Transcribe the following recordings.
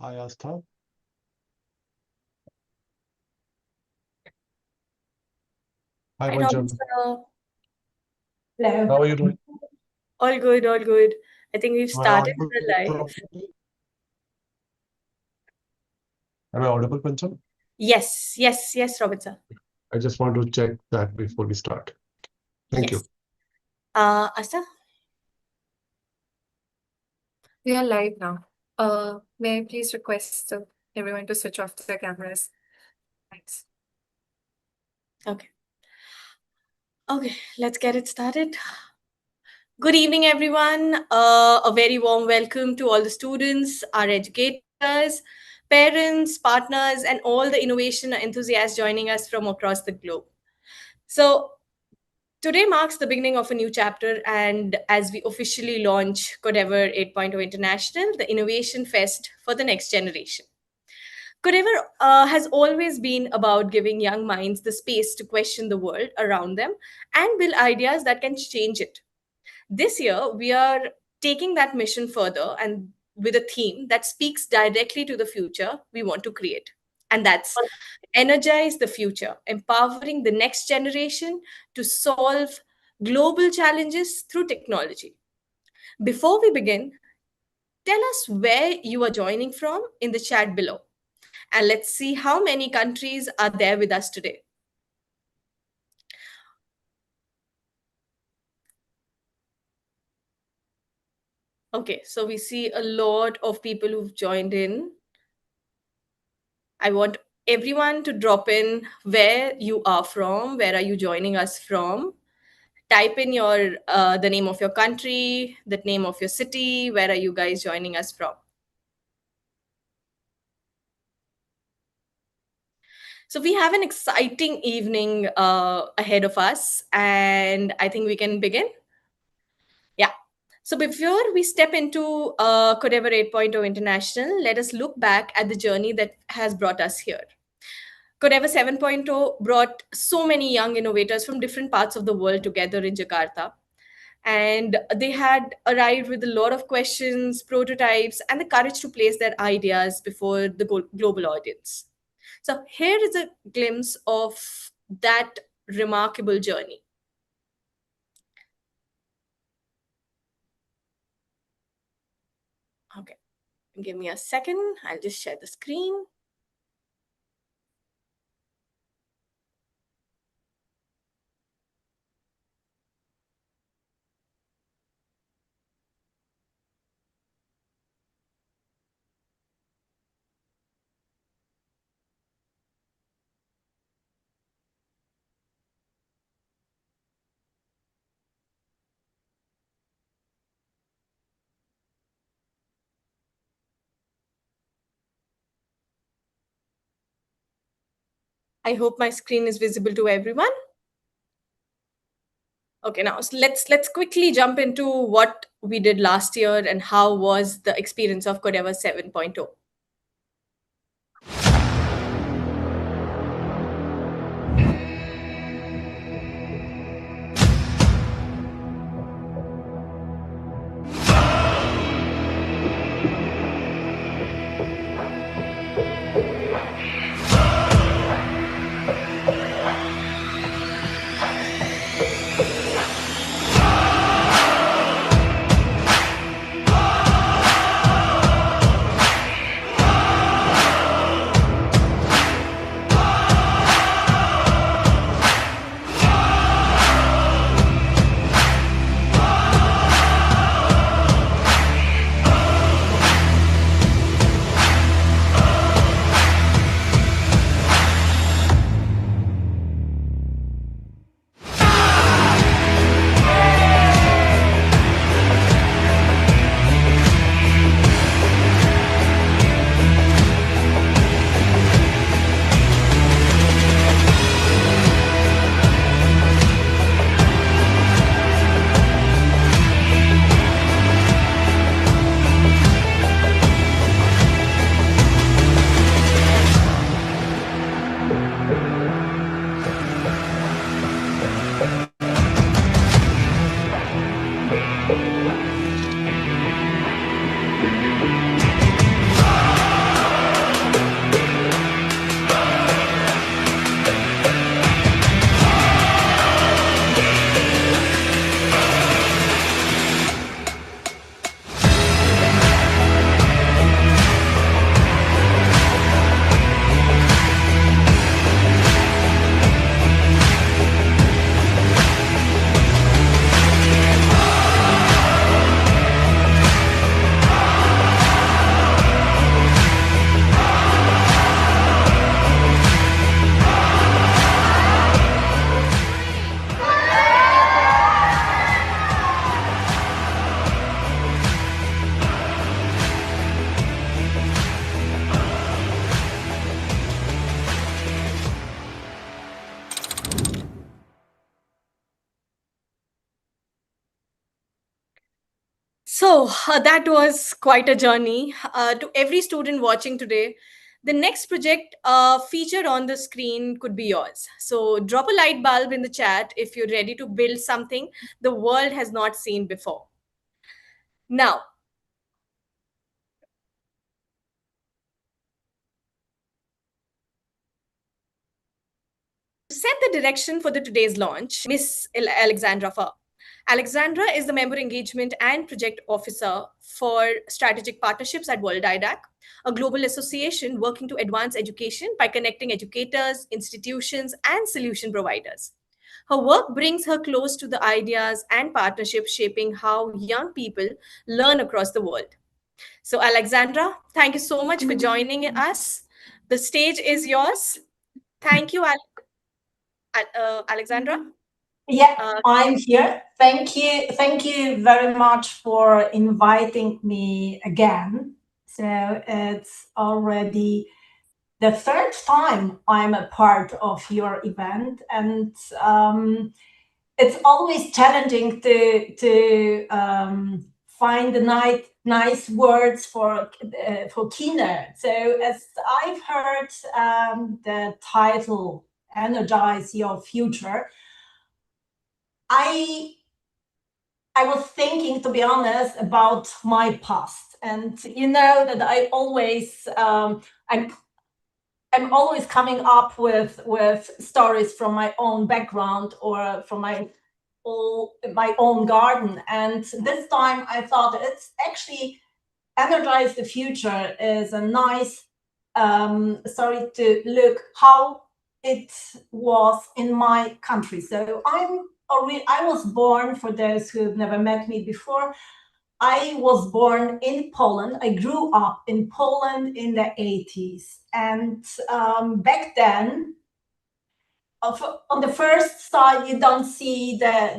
Hi, Astha. Hi, Hi, Manjan. Robinson. How are you doing? All good, all good. I think we've Am I started audible the live. properly? Am I audible, Pancham? Yes, yes, yes, Robinson. I just want to check that before we start. Thank you. Yes. Asta? We are live now. May I please request everyone to switch off their cameras? Thanks. Okay. Okay, let's get it started. Good evening, everyone. A very warm welcome to all the students, our educators, parents, partners, and all the innovation enthusiasts joining us from across the globe. So, today marks the beginning of a new chapter, and as we officially launch Codeavour 8.0 International, the Innovation Fest for the next generation. Codeavour has always been about giving young minds the space to question the world around them and build ideas that can change it. This year, we are taking that mission further and with a theme that speaks directly to the future we want to create. And that's energize the future, empowering the next generation to solve global challenges through technology. Before we begin, tell us where you are joining from in the chat below. And let's see how many countries are there with us today. Okay, so we see a lot of people who've joined in. I want everyone to drop in where you are from, where are you joining us from. Type in your the name of your country, the name of your city, where are you guys joining us from. So we have an exciting evening ahead of us, and I think we can begin. Yeah. So before we step into Codeavour 8.0 International, let us look back at the journey that has brought us here. Codeavour 7.0 brought so many young innovators from different parts of the world together in Jakarta. And they had arrived with a lot of questions, prototypes, and the courage to place their ideas before the global audience. So here is a glimpse of that remarkable journey. Okay, give me a second. I'll just share the screen. I hope my screen is visible to everyone. Okay, now so let's quickly jump into what we did last year and how was the experience of Codeavour 7.0. So that was quite a journey. To every student watching today, the next project featured on the screen could be yours. So drop a light bulb in the chat if you're ready to build something the world has not seen before. Now, to set the direction for the today's launch, Miss Alexandra Fa. Alexandra is the Member Engagement and Project Officer for Strategic Partnerships at World IDAC, a global association working to advance education by connecting educators, institutions, and solution providers. Her work brings her close to the ideas and partnerships shaping how young people learn across the world. So, Alexandra, thank you so much for joining us. The stage is yours. Thank you, Alexandra. Yeah, I'm here. Thank you. Thank you very much for inviting me again. So it's already the third time I'm a part of your event, and it's always challenging to find the nice words for keynote. So as I've heard the title "Energize Your Future," I was thinking, to be honest, about my past, and you know that I always I'm always coming up with stories from my own background or from my own garden. And this time I thought it's actually Energize the Future is a nice story to look how it was in my country. So I was born, for those who've never met me before, I was born in Poland. I grew up in Poland in the 80s. And back then, on the first side, you don't see there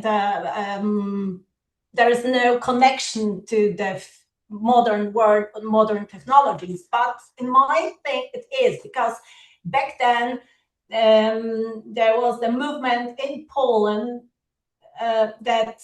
is no connection to the modern world, modern technologies. But in my thing, it is, because back then, there was the movement in Poland that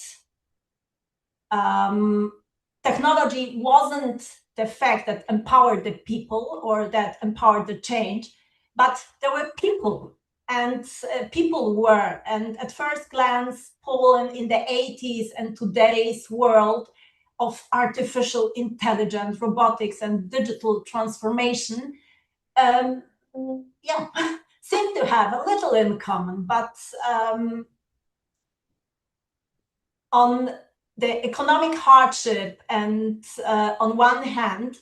technology wasn't the fact that empowered the people or that empowered the change, but there were people, and people were. And at first glance, Poland in the 80s and today's world of artificial intelligence, robotics, and digital transformation, yeah, seem to have a little in common. But on the economic hardship and on one hand,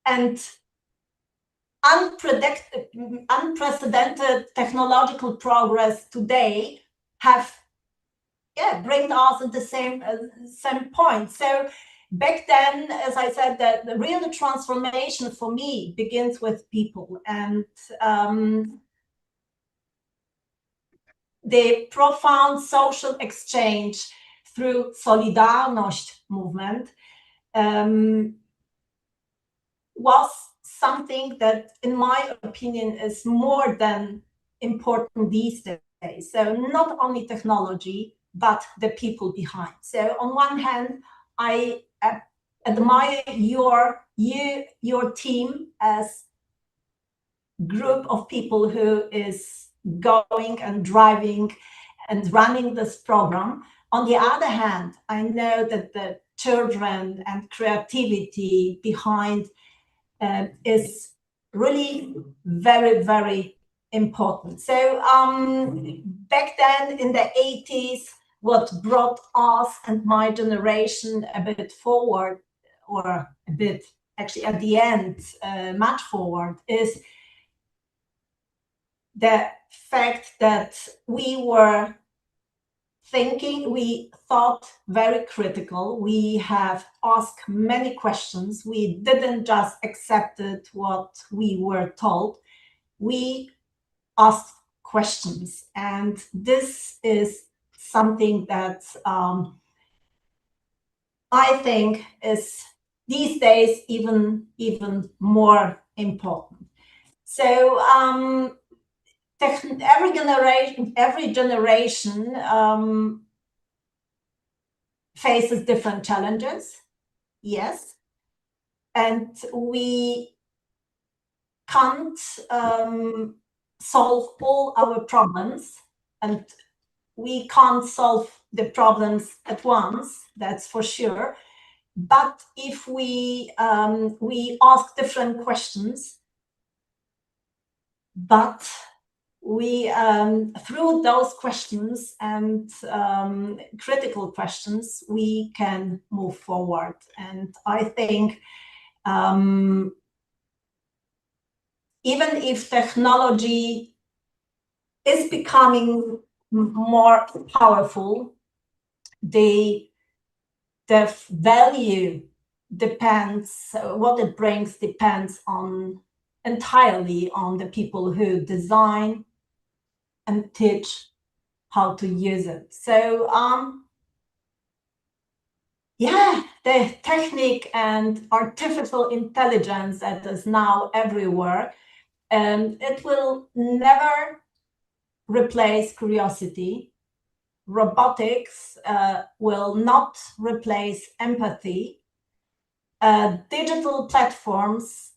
and unprecedented technological progress today have bring us at the same point. So back then, as I said, the real transformation for me begins with people, and the profound social exchange through Solidarność movement was something that, in my opinion, is more than important these days. So not only technology, but the people behind. So on one hand, I admire your team as group of people who is going and driving and running this program. On the other hand, I know that the children and creativity behind is really very, very important. So back then in the 80s, what brought us and my generation a bit forward, or a bit actually at the end, much forward, is the fact that we were thinking, we thought very critical, we have asked many questions, we didn't just accept what we were told, we asked questions. And this is something that I think is these days even more important. So every generation faces different challenges, yes, and we can't solve all our problems, and we can't solve the problems at once, that's for sure. But if we ask different questions, but we through those questions and critical questions, we can move forward. And I think even if technology is becoming more powerful, the value depends, what it brings depends entirely on the people who design and teach how to use it. So yeah, the technique and artificial intelligence that is now everywhere, it will never replace curiosity. Robotics will not replace empathy. Digital platforms,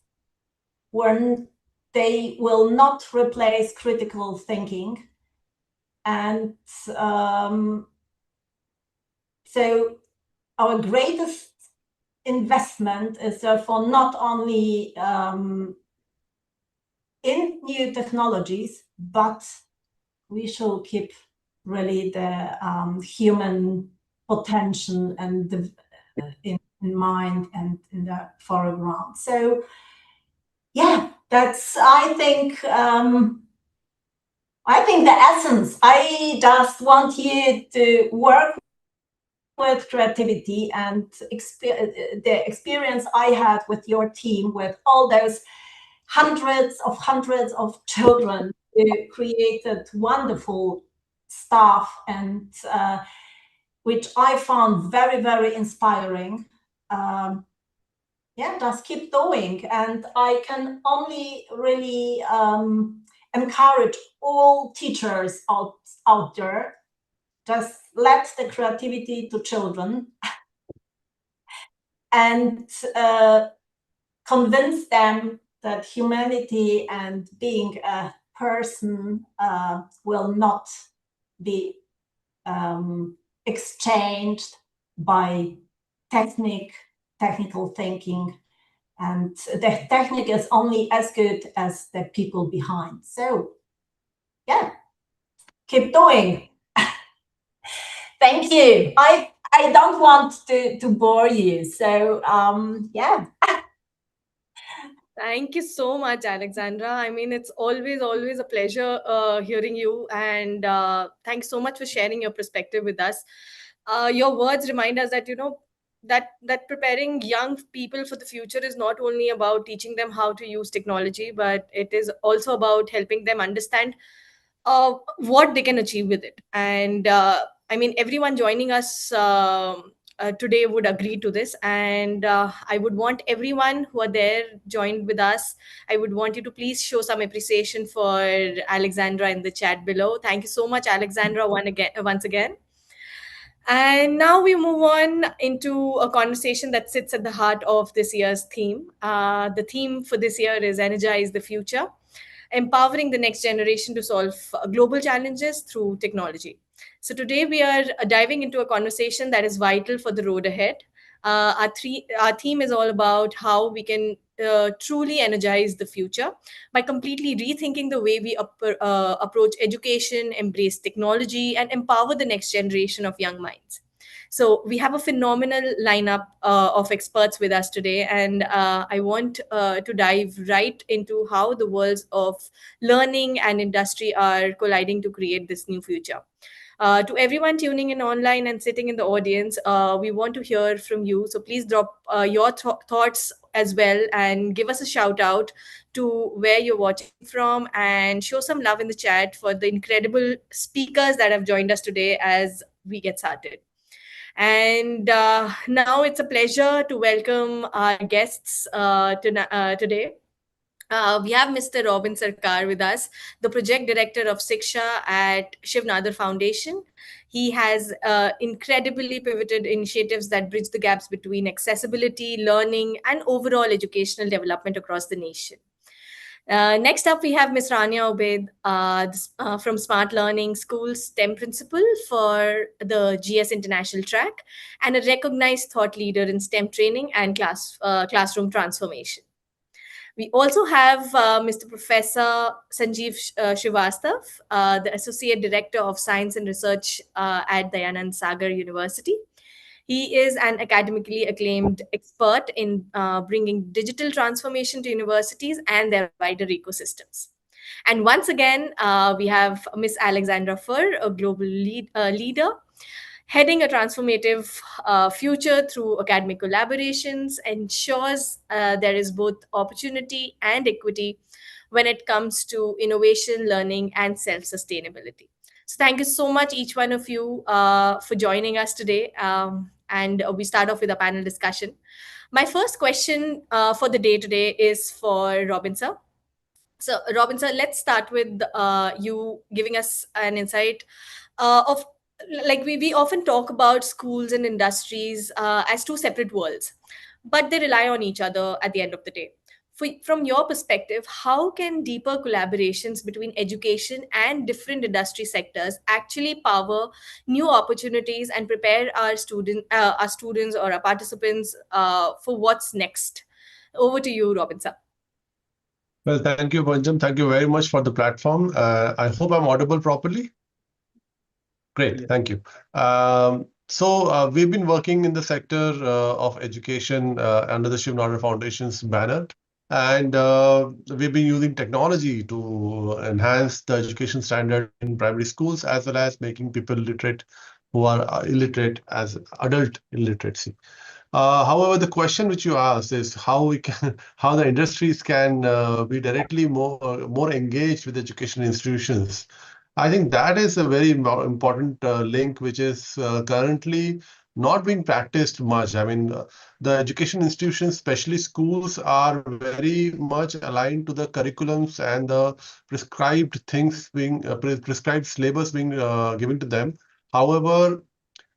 they will not replace critical thinking. And so our greatest investment is therefore not only in new technologies, but we should keep really the human potential and in mind and in the foreground. So yeah, that's, I think the essence. I just want you to work with creativity, and the experience I had with your team, with all those hundreds of children who created wonderful stuff, and which I found very, very inspiring. Yeah, just keep doing. And I can only really encourage all teachers out there, just let the creativity to children and convince them that humanity and being a person will not be exchanged by technical thinking, and the technique is only as good as the people behind. So yeah, keep doing. Thank you. I don't want to bore you, so yeah. Thank you so much, Alexandra. I mean, it's always a pleasure hearing you, and thanks so much for sharing your perspective with us. Your words remind us that, you know, that preparing young people for the future is not only about teaching them how to use technology, but it is also about helping them understand what they can achieve with it. And I mean, everyone joining us today would agree to this. And I would want everyone who are there joined with us, I would want you to please show some appreciation for Alexandra in the chat below. Thank you so much, Alexandra, once again. And now we move on into a conversation that sits at the heart of this year's theme. The theme for this year is Energize the Future, empowering the next generation to solve global challenges through technology. So today we are diving into a conversation that is vital for the road ahead. Our theme is all about how we can truly energize the future by completely rethinking the way we approach education, embrace technology, and empower the next generation of young minds. So we have a phenomenal lineup of experts with us today, and I want to dive right into how the worlds of learning and industry are colliding to create this new future. To everyone tuning in online and sitting in the audience, we want to hear from you. So please drop your thoughts as well, and give us a shout out to where you're watching from, and show some love in the chat for the incredible speakers that have joined us today as we get started. And now it's a pleasure to welcome our guests today. We have Mr. Robin Sarkar with us, the Project Director of Siksha at Shiv Nadar Foundation. He has incredibly pivoted initiatives that bridge the gaps between accessibility, learning, and overall educational development across the nation. Next up, we have Ms. Rania Obaid from Smart Learning School's STEM principal for the GS International track and a recognized thought leader in STEM training and classroom transformation. We also have Mr. Professor 𝐂𝐱𝐜𝐲𝐶, the Associate Director of Science and Research at Dayanand Sagar University. He is an academically acclaimed expert in bringing digital transformation to universities and their wider ecosystems. And once again, we have Ms. Alexandra Furr, a global leader, heading a transformative future through academic collaborations, ensures there is both opportunity and equity when it comes to innovation, learning, and self-sustainability. So thank you so much, each one of you, for joining us today. And we start off with a panel discussion. My first question for the day today is for Robin sir. So Robin sir, let's start with you giving us an insight of, like, we often talk about schools and industries as two separate worlds, but they rely on each other at the end of the day. From your perspective, how can deeper collaborations between education and different industry sectors actually power new opportunities and prepare our students or our participants for what's next? Over to you, Robin sir. Well, thank you, Banjam. Thank you very much for the platform. I hope I'm audible properly. Great, thank you. So we've been working in the sector of education under the Shiv Narayana Foundation's banner. And we've been using technology to enhance the education standard in primary schools, as well as making people literate who are illiterate as adult illiteracy. However, the question which you asked is how the industries can be directly more engaged with education institutions. I think that is a very important link, which is currently not being practiced much. I mean, the education institutions, especially schools, are very much aligned to the curriculums and the prescribed things being prescribed syllabus being given to them. However,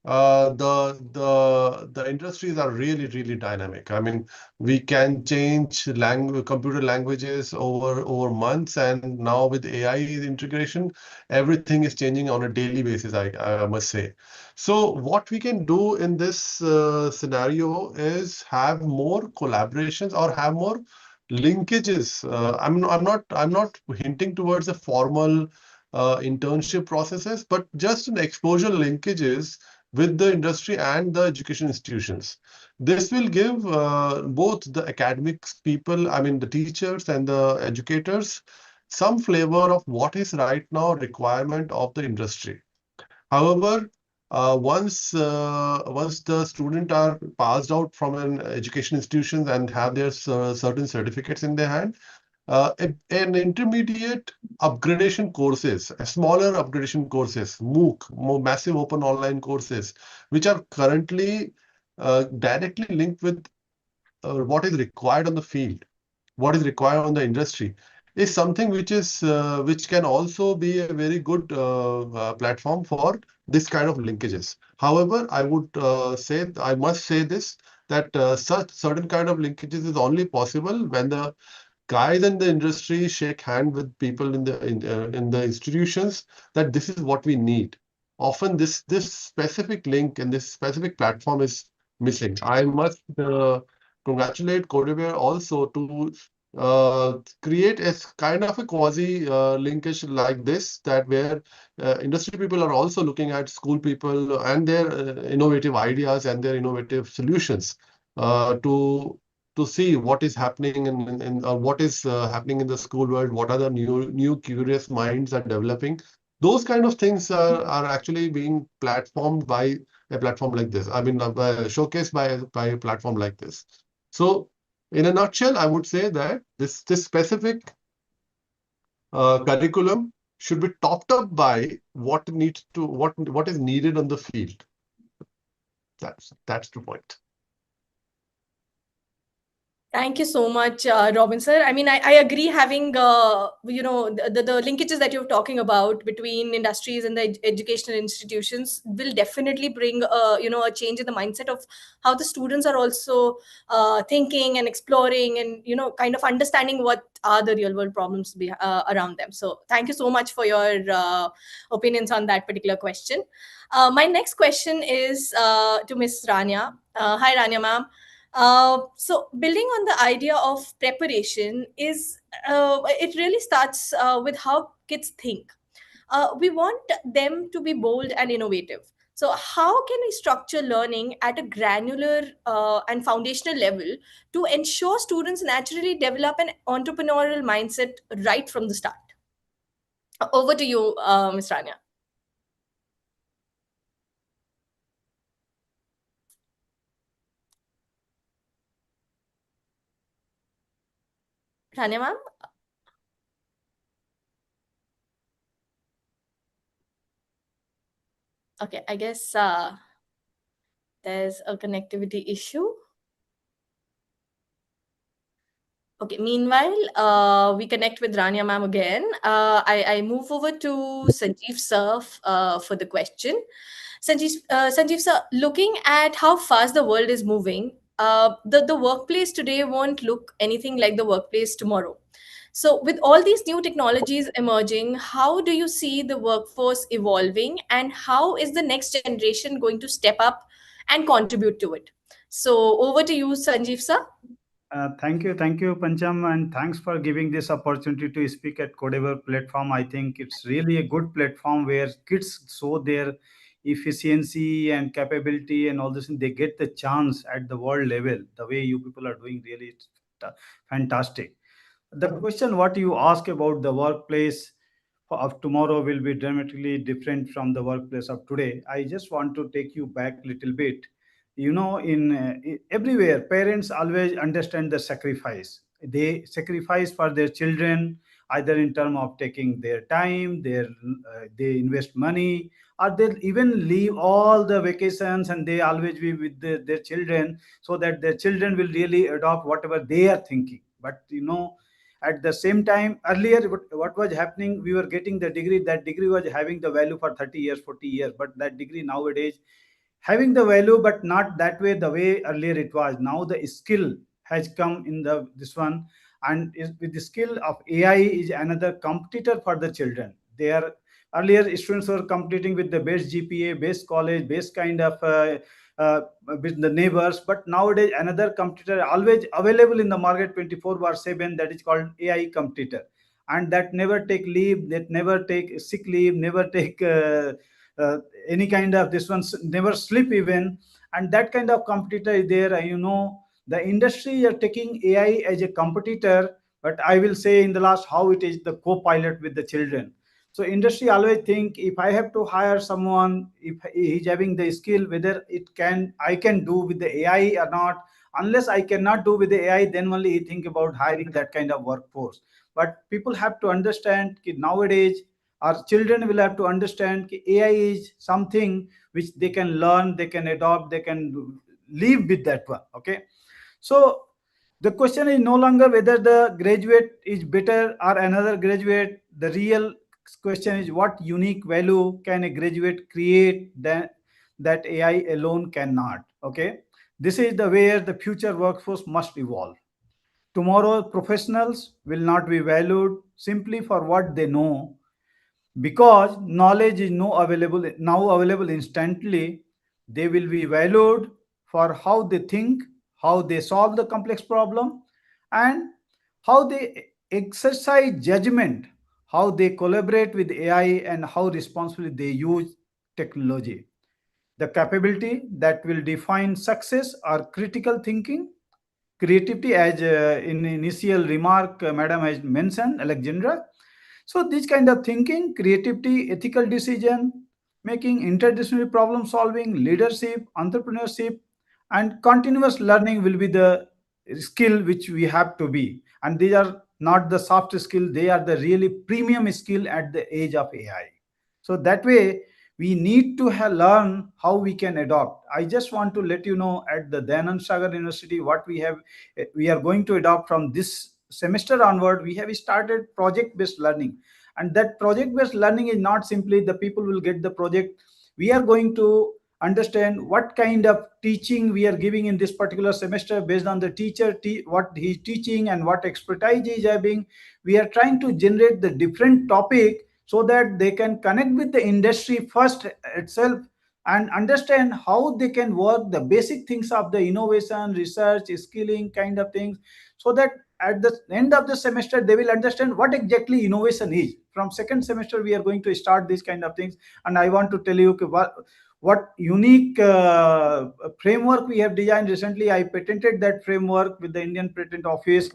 the industries are really dynamic. I mean, we can change computer languages over months, and now with AI integration, everything is changing on a daily basis, I must say. So what we can do in this scenario is have more collaborations or have more linkages. I'm not hinting towards the formal internship processes, but just an exposure linkages with the industry and the education institutions. This will give both the academics people, I mean the teachers and the educators, some flavor of what is right now requirement of the industry. However, once the students are passed out from an education institution and have their certain certificates in their hand, an intermediate upgradation courses, smaller upgradation courses, MOOC, more massive open online courses, which are currently directly linked with what is required on the field, what is required on the industry, is something which can also be a very good platform for this kind of linkages. However, I must say this, that such certain kind of linkages is only possible when the guys in the industry shake hand with people in the institutions that this is what we need. Often this specific link and this specific platform is missing. I must congratulate Codeavour also to create a kind of a quasi linkage like this, that where industry people are also looking at school people and their innovative ideas and their innovative solutions to see what is happening in what is happening in the school world, what are the new curious minds are developing. Those kind of things are actually being platformed by a platform like this. I mean, showcased by a platform like this. So, in a nutshell, I would say that this specific curriculum should be topped up by what is needed on the field. That's the point. Thank you so much, Robin sir. I mean, I agree having, the linkages that you're talking about between industries and the educational institutions will definitely bring, a change in the mindset of how the students are also thinking and exploring and, kind of understanding what are the real world problems around them. So thank you so much for your opinions on that particular question. My next question is to Miss Rania. Hi, Rania ma'am. So building on the idea of preparation is it really starts with how kids think. We want them to be bold and innovative. So how can we structure learning at a granular and foundational level to ensure students naturally develop an entrepreneurial mindset right from the start? Over to you, Ms. Rania. Rania ma'am? Okay, I guess there's a connectivity issue. Okay, meanwhile, we connect with Rania ma'am again. I move over to Sanjeev sir for the question. Sanjeev sir, looking at how fast the world is moving, the workplace today won't look anything like the workplace tomorrow. So, with all these new technologies emerging, how do you see the workforce evolving, and how is the next generation going to step up and contribute to it? So, over to you, Sanjeev sir. Thank you, Pancham, and thanks for giving this opportunity to speak at Codeavour platform. I think it's really a good platform where kids show their efficiency and capability and all this, and they get the chance at the world level. The way you people are doing really fantastic. The question what you ask about the workplace of tomorrow will be dramatically different from the workplace of today. I just want to take you back a little bit. In everywhere, parents always understand the sacrifice. They sacrifice for their children, either in terms of taking their time, they invest money, or they even leave all the vacations and they always be with their children, so that their children will really adopt whatever they are thinking. But at the same time, earlier what was happening, we were getting the degree. That degree was having the value for 30 years, 40 years, but that degree nowadays having the value, but not that way, the way earlier it was. Now the skill has come in this one, and with the skill of AI is another competitor for the children. They are Earlier students were competing with the best GPA, best college, best kind of uh, with the neighbors, but nowadays another competitor always available in the market 24/7, that is called AI competitor, and that never take leave, that never take sick leave, never take uh, any kind of this one, never sleep even. And that kind of competitor is there. The industry are taking AI as a competitor, but I will say in the last how it is the co-pilot with the children. So industry always think, if I have to hire someone, if he's having the skill, whether I can do with the AI or not. Unless I cannot do with the AI, then only he think about hiring that kind of workforce. But people have to understand that nowadays our children will have to understand that AI is something which they can learn, they can adopt, they can live with that one. Okay. So the question is no longer whether the graduate is better or another graduate. The real question is what unique value can a graduate create that AI alone cannot. Okay. This is the where the future workforce must evolve. Tomorrow professionals will not be valued simply for what they know, because knowledge is now available instantly. They will be valued for how they think, how they solve the complex problem, and how they exercise judgment, how they collaborate with AI, and how responsibly they use technology. The capability that will define success are critical thinking, creativity, as in initial remark madam has mentioned, Alexandra. So this kind of thinking, creativity, ethical decision making, interdisciplinary problem solving, leadership, entrepreneurship, and continuous learning will be the skill which we have to be. And these are not the soft skill; they are the really premium skill at the age of AI. So that way, we need to learn how we can adopt. I just want to let you know at the Dayanand Sagar University what we are going to adopt from this semester onward. We have started project-based learning, and that project-based learning is not simply the people will get the project. We are going to understand what kind of teaching we are giving in this particular semester based on the teacher, what he's teaching and what expertise he's having. We are trying to generate the different topic so that they can connect with the industry first itself and understand how they can work the basic things of the innovation, research, skilling kind of things, so that at the end of the semester they will understand what exactly innovation is. From second semester we are going to start these kind of things, and I want to tell you what unique framework we have designed recently. I patented that framework with the Indian Patent Office,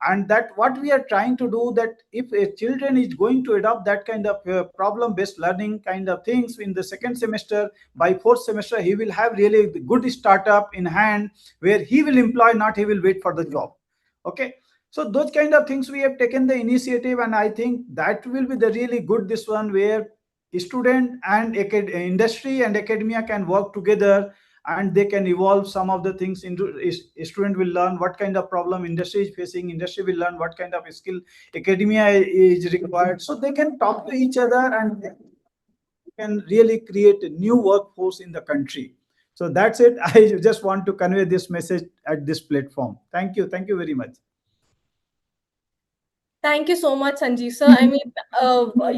and that what we are trying to do, that if a children is going to adopt that kind of problem based learning kind of things in the second semester, by fourth semester he will have really good startup in hand where he will employ, not he will wait for the job. Okay, so those kind of things we have taken the initiative, and I think that will be the really good this one, where student and industry and academia can work together, and they can evolve some of the things into. Student will learn what kind of problem industry is facing, industry will learn what kind of skill academia is required, so they can talk to each other and can really create a new workforce in the country. So that's it. I just want to convey this message at this platform. Thank you very much. Thank you so much, Sanjeev sir. I mean,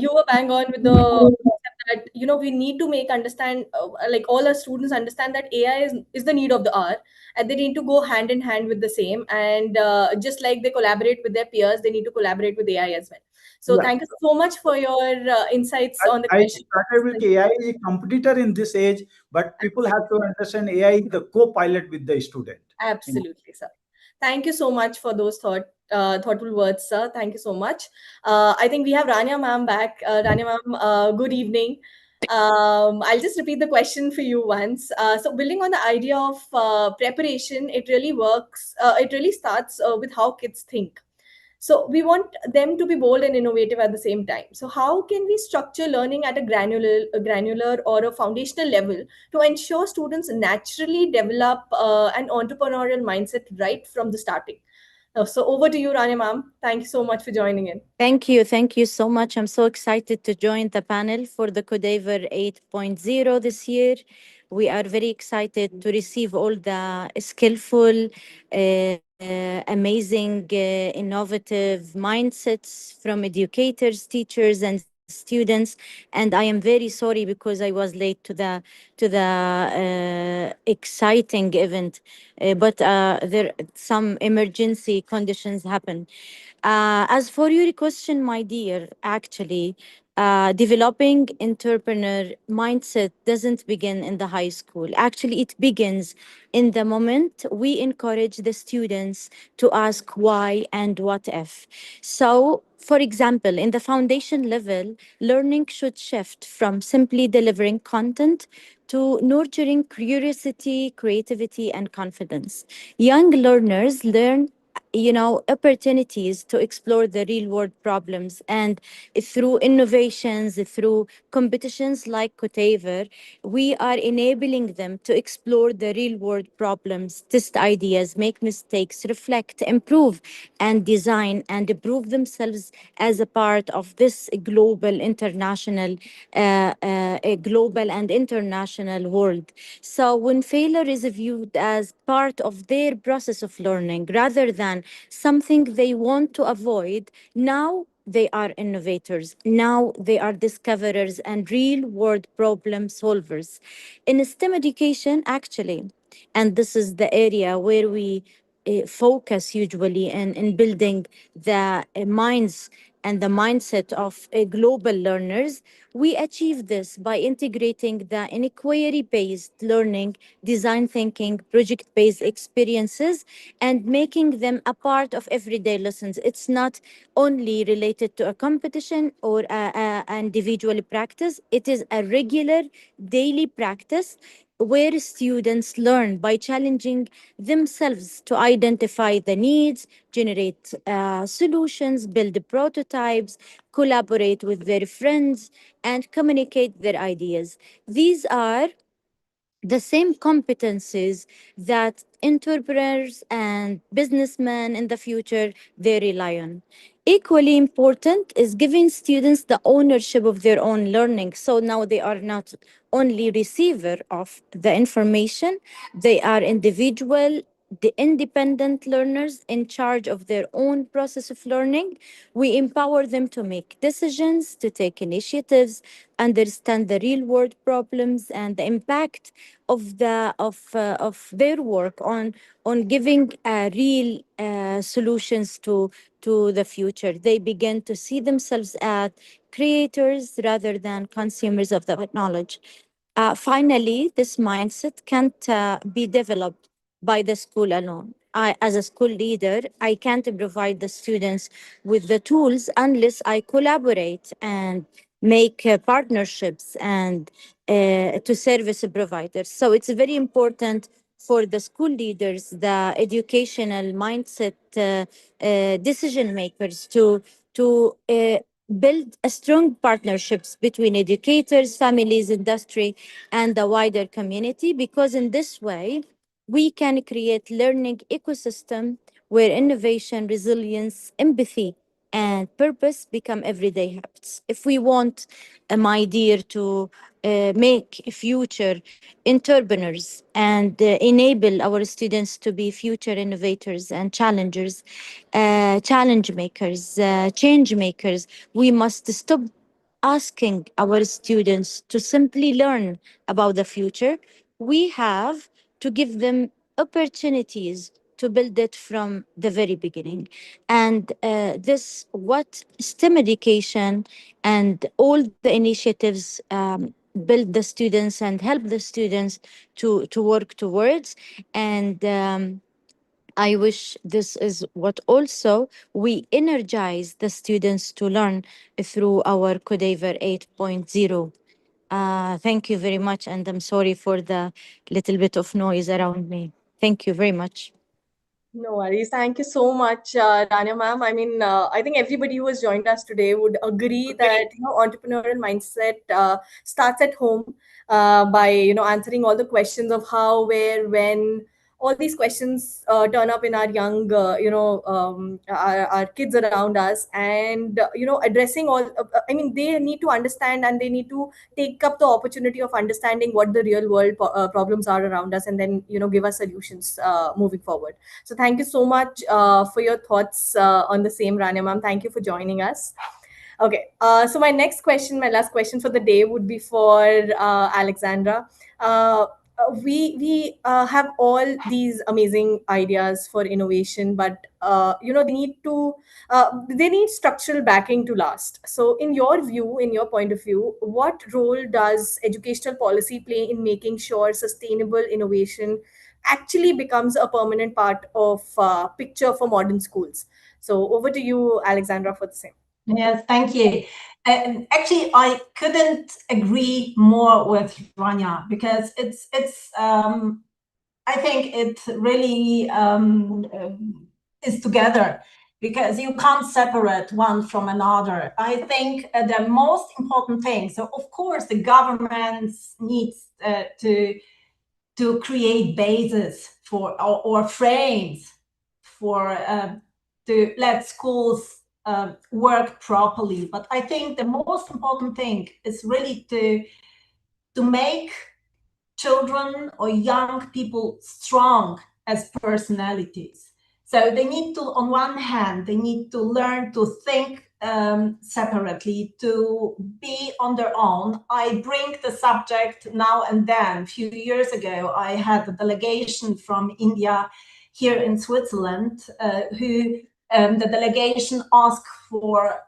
you were bang on with the concept that, you know, we need to make understand, like all our students understand that AI is the need of the hour, and they need to go hand in hand with the same. And just like they collaborate with their peers, they need to collaborate with AI as well. So Yeah. thank you so much for your insights on the I question. started with AI is a competitor in this age, but people have to understand AI is the co-pilot with the student. Absolutely, sir. Thank you so much for those thoughtful words, sir. Thank you so much. I think we have Rania ma'am back. Rania ma'am, good evening. I'll just repeat the question for you once. So building on the idea of preparation, it really works. It really starts with how kids think. So we want them to be bold and innovative at the same time. So how can we structure learning at a granular or a foundational level to ensure students naturally develop an entrepreneurial mindset right from the starting? So over to you, Rania ma'am. Thank you so much for joining in. Thank you. Thank you so much. I'm so excited to join the panel for the Codeavour 8.0 this year. We are very excited to receive all the skillful, amazing, innovative mindsets from educators, teachers, and students. And I am very sorry because I was late to the exciting event, but there some emergency conditions happened. As for your question, my dear, actually, developing entrepreneur mindset doesn't begin in the high school. Actually, it begins in the moment we encourage the students to ask why and what if. So, for example, in the foundation level, learning should shift from simply delivering content to nurturing curiosity, creativity, and confidence. Young learners learn, opportunities to explore the real world problems, and through innovations, through competitions like Codeavour, we are enabling them to explore the real world problems, test ideas, make mistakes, reflect, improve, and design and prove themselves as a part of this global and international world. So when failure is viewed as part of their process of learning rather than something they want to avoid, now they are innovators. Now they are discoverers and real world problem solvers. In STEM education, actually, and this is the area where we focus usually in building the minds and the mindset of global learners, we achieve this by integrating the inquiry-based learning, design thinking, project-based experiences, and making them a part of everyday lessons. It's not only related to a competition or a individual practice. It is a regular daily practice where students learn by challenging themselves to identify the needs, generate solutions, build prototypes, collaborate with their friends, and communicate their ideas. These are the same competencies that entrepreneurs and businessmen in the future they rely on. Equally important is giving students the ownership of their own learning, so now they are not only receiver of the information, they are individual, the independent learners in charge of their own process of learning. We empower them to make decisions, to take initiatives, understand the real world problems and the impact of their work on giving real solutions to the future. They begin to see themselves as creators rather than consumers of the knowledge. Finally, this mindset can't be developed by the school alone. As a school leader, I can't provide the students with the tools unless I collaborate and make partnerships and to service providers. So it's very important for the school leaders, the educational mindset decision makers to build a strong partnerships between educators, families, industry, and the wider community, because in this way we can create learning ecosystem where innovation, resilience, empathy, and purpose become everyday habits. If we want, my dear, to make future entrepreneurs and enable our students to be future innovators and challengers, challenge makers, change makers, we must stop asking our students to simply learn about the future. We have to give them opportunities to build it from the very beginning. And this, what STEM education and all the initiatives build the students and help the students to work towards. And I wish this is what also we energize the students to learn through our Codeavour 8.0. Thank you very much, and I'm sorry for the little bit of noise around me. Thank you very much. No worries. Thank you so much, Rania ma'am. I mean, I think everybody who has joined us today would agree that entrepreneurial mindset starts at home by answering all the questions of how, where, when. All these questions turn up in our young, our kids around us, and addressing all. I mean, they need to understand and they need to take up the opportunity of understanding what the real world problems are around us, and then give us solutions moving forward. So thank you so much for your thoughts on the same, Rania ma'am. Thank you for joining us. Okay, so my next question, my last question for the day would be for Alexandra. We have all these amazing ideas for innovation, but they need structural backing to last. So in your view, in your point of view, what role does educational policy play in making sure sustainable innovation actually becomes a permanent part of picture for modern schools? So over to you, Alexandra, for the same. Yes, thank you. Actually, I couldn't agree more with Rania, because it's I think it really is together, because you can't separate one from another. I think the most important thing, so of course the government needs to create bases for or frames for to let schools work properly. But I think the most important thing is really to make children or young people strong as personalities. So they need to, on one hand, they need to learn to think separately, to be on their own. I bring the subject now and then. A few years ago, I had a delegation from India here in Switzerland, who the delegation asked for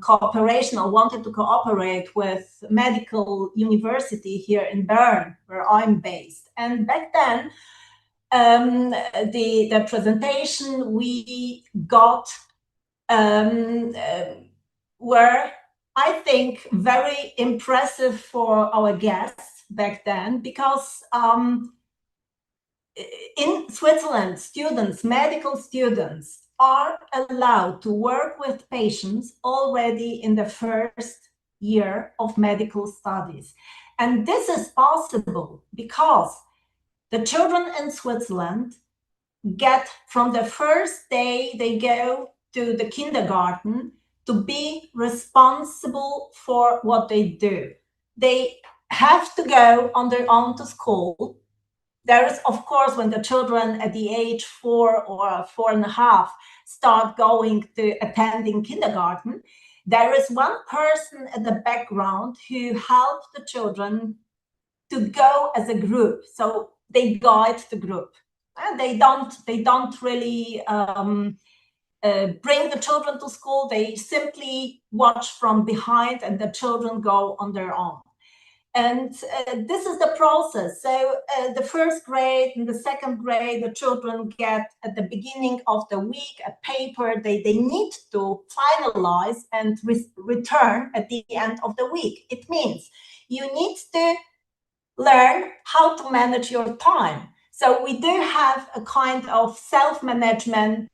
cooperation, or wanted to cooperate with medical university here in Bern, where I'm based. And back then, the presentation we got were I think, very impressive for our guests back then, because in Switzerland, students, medical students, are allowed to work with patients already in the first year of medical studies. And this is possible because the children in Switzerland get, from the first day they go to the kindergarten, to be responsible for what they do. They have to go on their own to school. There is, of course, when the children at the age 4 or 4.5 start going to attending kindergarten, there is one person at the background who helps the children to go as a group. So they guide the group. And they don't really bring the children to school. They simply watch from behind, and the children go on their own. And this is the process. So the first grade and the second grade, the children get at the beginning of the week a paper they need to finalize and return at the end of the week. It means you need to learn how to manage your time. So we do have a kind of self-management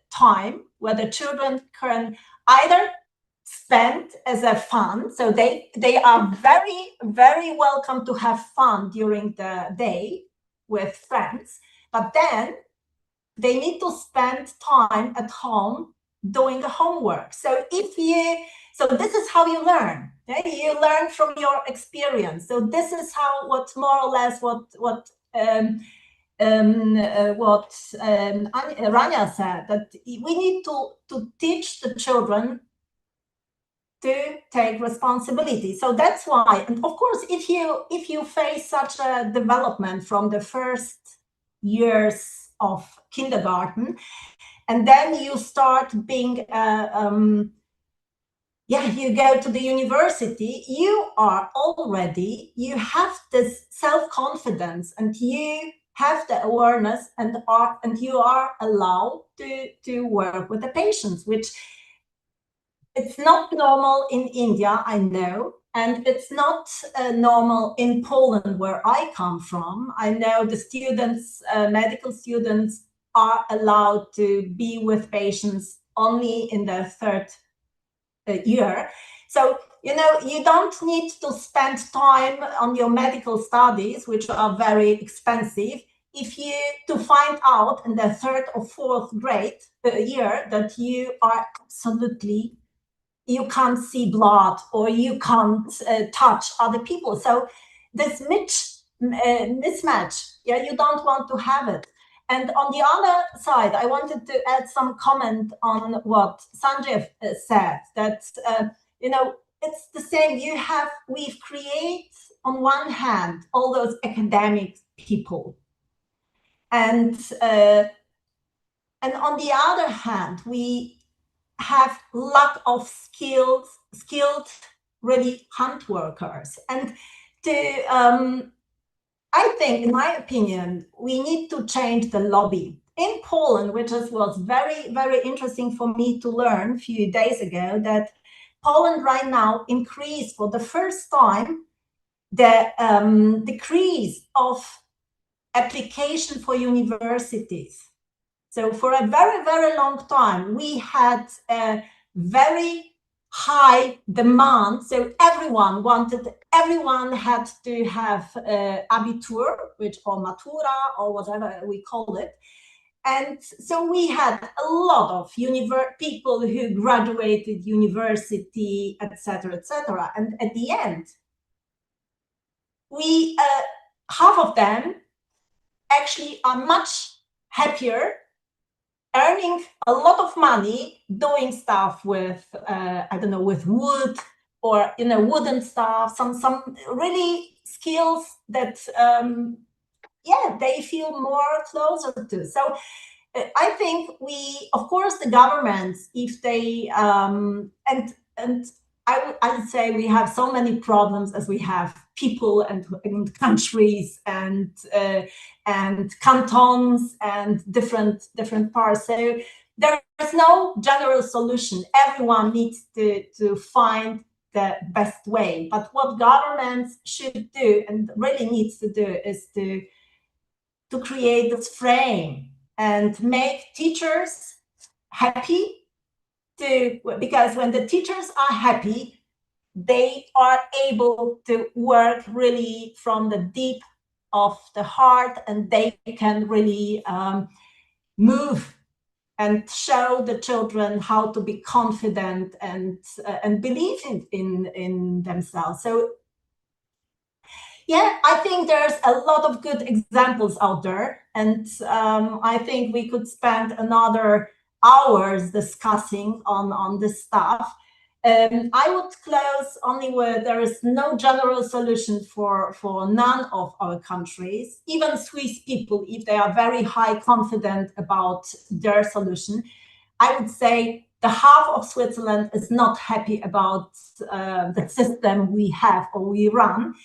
time where the children can either spend as a fun, so they are very, very welcome to have fun during the day with friends, but then they need to spend time at home doing the homework. So this is how you learn. Okay? You learn from your experience. So this is how, what Rania said, that we need to teach the children to take responsibility. So that's why, and of course, if you face such a development from the first years of kindergarten, and then you start being you go to the university, you have this self-confidence, and you have the awareness, and you are allowed to work with the patients, which it's not normal in India, I know, and it's not normal in Poland, where I come from. I know the students, medical students, are allowed to be with patients only in the third year. So, you don't need to spend time on your medical studies, which are very expensive, to find out in the third or fourth grade year that you are absolutely, you can't see blood, or you can't touch other people. So this mismatch, you don't want to have it. And on the other side, I wanted to add some comment on what Sanjay said, that it's the same. We've created, on one hand, all those academic people, and on the other hand, we have lack of skilled, really hand workers. And I think, in my opinion, we need to change the lobby. In Poland, which was very, very interesting for me to learn a few days ago, that Poland right now increased for the first time the decrease of application for universities. So for a very, very long time, we had a very high demand. So everyone had to have Abitur, or Matura, or whatever we call it. And so we had a lot of people who graduated university, etc., etc. And at the end, half of them actually are much happier, earning a lot of money, doing stuff with, with wood, or wooden stuff, some really skills that they feel more closer to. So I think of course, the governments, if they and I would say we have so many problems as we have people and countries and cantons and different parts. So there no general solution. Everyone needs to find the best way. But what governments should do and really needs to do is to create this frame and make teachers happy, because when the teachers are happy, they are able to work really from the deep of the heart, and they can really move and show the children how to be confident and believe in themselves. So yeah, I think there's a lot of good examples out there, and I think we could spend another hours discussing on this stuff. I would close only with there is no general solution for none of our countries. Even Swiss people, if they are very high confident about their solution, I would say the half of Switzerland is not happy about the system we have or we run.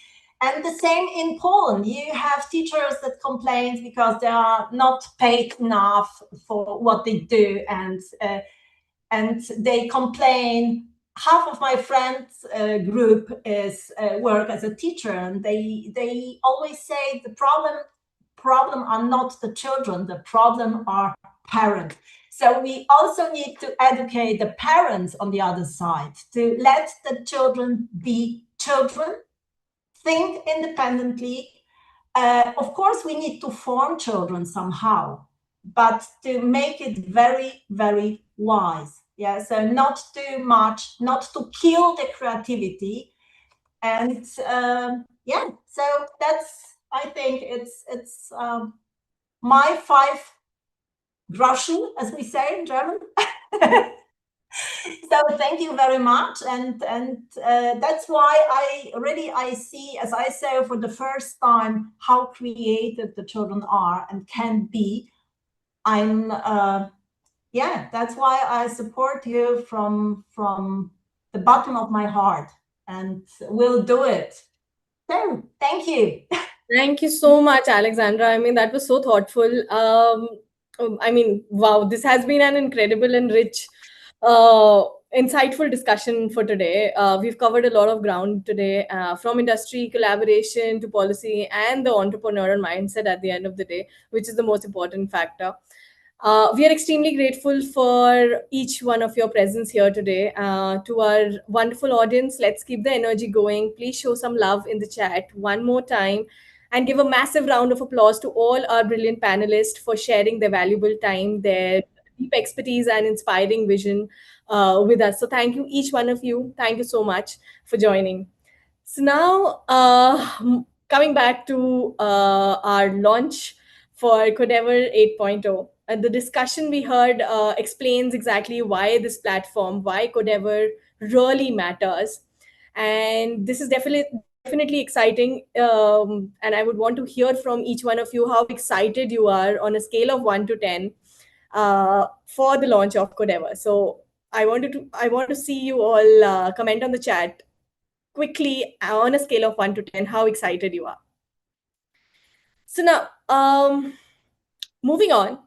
And the same in Poland. You have teachers that complain because they are not paid enough for what they do, and they complain. Half of my friends group is work as a teacher, and they always say the problem are not the children, the problem are parents. So we also need to educate the parents on the other side to let the children be children, think independently. Of course, we need to form children somehow, but to make it very, very wise. Yeah, so not too much, not to kill the creativity. And yeah, so that's, I think it's my 5 Groschen, as we say in German. So thank you very much, and that's why I see, as I say for the first time, how creative the children are and can be. Yeah, that's why I support you from the bottom of my heart, and we'll do it. So thank you. Thank you so much, Alexandra. I mean, that was so thoughtful. I mean, wow, this has been an incredible and rich, insightful discussion for today. We've covered a lot of ground today, from industry, collaboration to policy, and the entrepreneurial mindset at the end of the day, which is the most important factor. We are extremely grateful for each one of your presence here today. To our wonderful audience, let's keep the energy going. Please show some love in the chat one more time, and give a massive round of applause to all our brilliant panelists for sharing their valuable time, their deep expertise and inspiring vision with us. So thank you, each one of you. Thank you so much for joining. So now, coming back to our launch for Codeavour 8.0. The discussion we heard explains exactly why this platform, why Codeavour really matters. And this is definitely exciting. And I would want to hear from each one of you how excited you are on a scale of 1 to 10 for the launch of Codeavour. So I want to see you all comment on the chat quickly on a scale of 1 to 10, how excited you are. So now, moving on.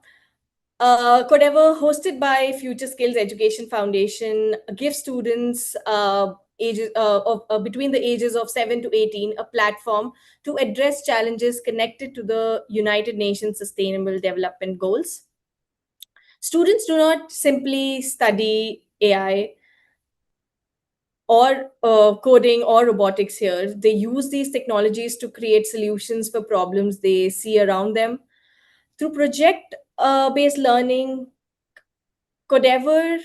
Codeavour, hosted by Future Skills Education Foundation, gives students between the ages of 7 to 18 a platform to address challenges connected to the United Nations Sustainable Development Goals. Students do not simply study AI or coding or robotics here. They use these technologies to create solutions for problems they see around them. Through project-based learning, Codeavour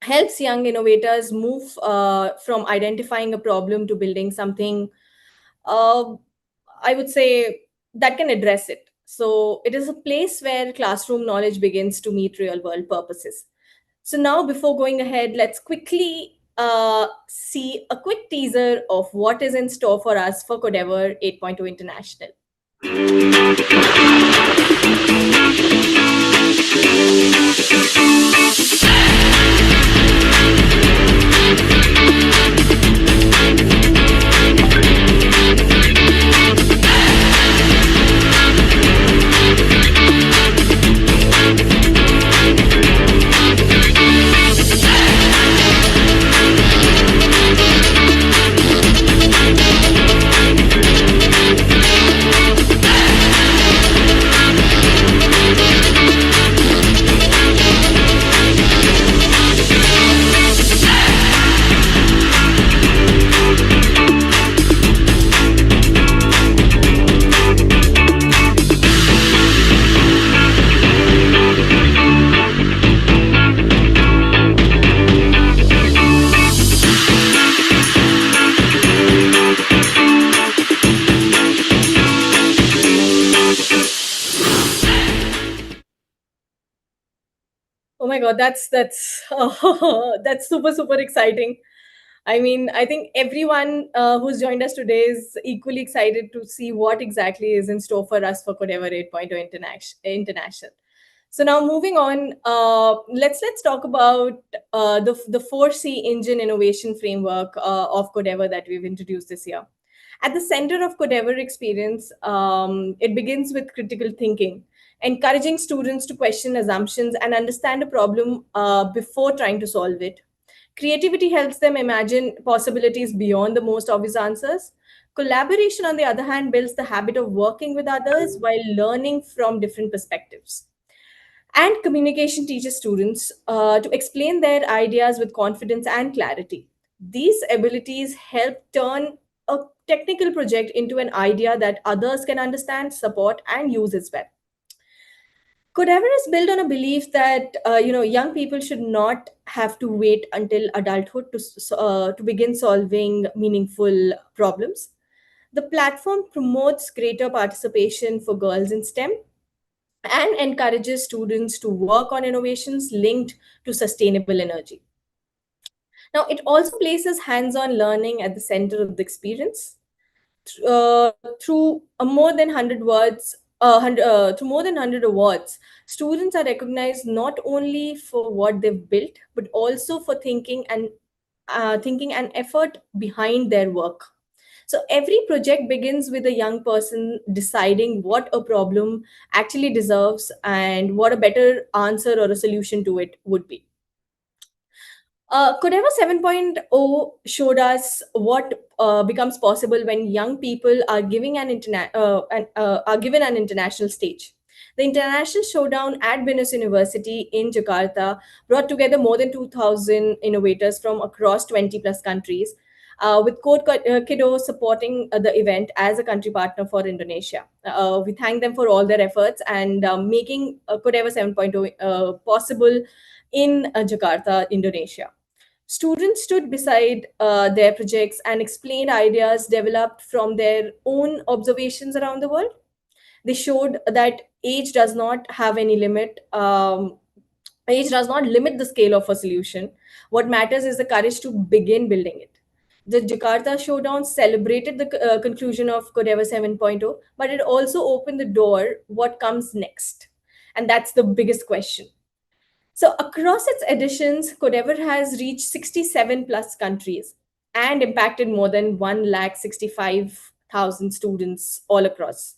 helps young innovators move from identifying a problem to building something, I would say, that can address it. So it is a place where classroom knowledge begins to meet real-world purposes. So now, before going ahead, let's quickly see a quick teaser of what is in store for us for Codeavour 8.0 International. my God, that's that's super exciting. I mean, I think everyone who's joined us today is equally excited to see what exactly is in store for us for Codeavour 8.0 International. So now moving on, let's talk about the 4C engine innovation framework of Codeavour that we've introduced this year. At the center of Codeavour experience, it begins with critical thinking, encouraging students to question assumptions and understand a problem before trying to solve it. Creativity helps them imagine possibilities beyond the most obvious answers. Collaboration, on the other hand, builds the habit of working with others while learning from different perspectives. And communication teaches students to explain their ideas with confidence and clarity. These abilities help turn a technical project into an idea that others can understand, support, and use as well. Codeavour is built on a belief that young people should not have to wait until adulthood to begin solving meaningful problems. The platform promotes greater participation for girls in STEM and encourages students to work on innovations linked to sustainable energy. Now, it also places hands-on learning at the center of the experience. Through more than 100 words, through more than 100 awards, students are recognized not only for what they've built, but also for thinking and effort behind their work. So every project begins with a young person deciding what a problem actually deserves and what a better answer or a solution to it would be. Codeavour 7.0 showed us what becomes possible when young people are given an international stage. The International Showdown at Binus University in Jakarta brought together more than 2,000 innovators from across 20 plus countries, with Codeavour supporting the event as a country partner for Indonesia. We thank them for all their efforts and making Codeavour 7.0 possible in Jakarta, Indonesia. Students stood beside their projects and explained ideas developed from their own observations around the world. They showed that age does not have any limit. Age does not limit the scale of a solution. What matters is the courage to begin building it. The Jakarta Showdown celebrated the conclusion of Codeavour 7.0, but it also opened the door what comes next. And that's the biggest question. So across its editions, Codeavour has reached 67 plus countries and impacted more than 165,000 students all across.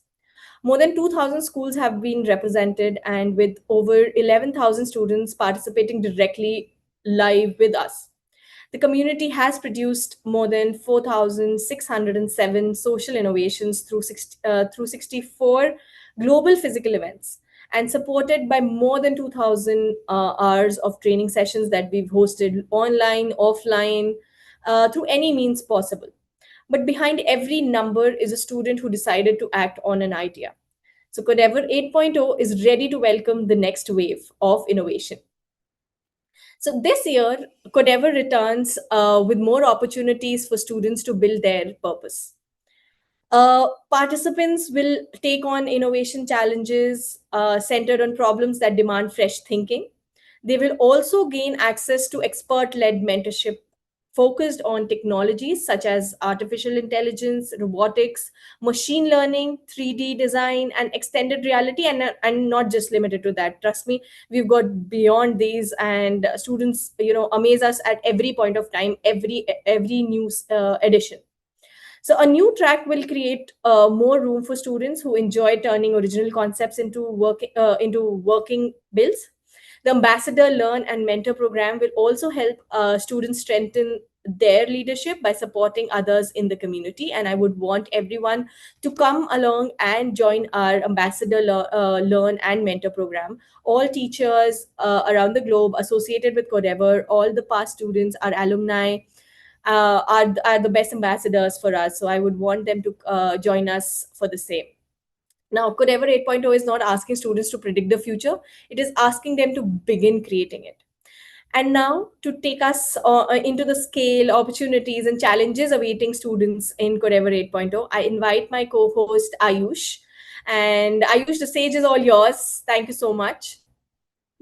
More than 2,000 schools have been represented, and with over 11,000 students participating directly live with us. The community has produced more than 4,607 social innovations through 64 global physical events, and supported by more than 2,000 hours of training sessions that we've hosted online, offline, through any means possible. But behind every number is a student who decided to act on an idea. So Codeavour 8.0 is ready to welcome the next wave of innovation. So this year, Codeavour returns with more opportunities for students to build their purpose. Participants will take on innovation challenges centered on problems that demand fresh thinking. They will also gain access to expert-led mentorship focused on technologies such as artificial intelligence, robotics, machine learning, 3D design, and extended reality, and not just limited to that. Trust me, we've got beyond these, and students, amaze us at every point of time, every new edition. So a new track will create more room for students who enjoy turning original concepts into working builds. The Ambassador Learn and Mentor program will also help students strengthen their leadership by supporting others in the community. And I would want everyone to come along and join our Ambassador Learn and Mentor program. All teachers around the globe associated with Codeavour, all the past students, our alumni, are the best ambassadors for us. So I would want them to join us for the same. Now, Codeavour 8.0 is not asking students to predict the future. It is asking them to begin creating it. And now, to take us into the scale, opportunities, and challenges awaiting students in Codeavour 8.0, I invite my co-host Ayush. And Ayush, the stage is all yours. Thank you so much.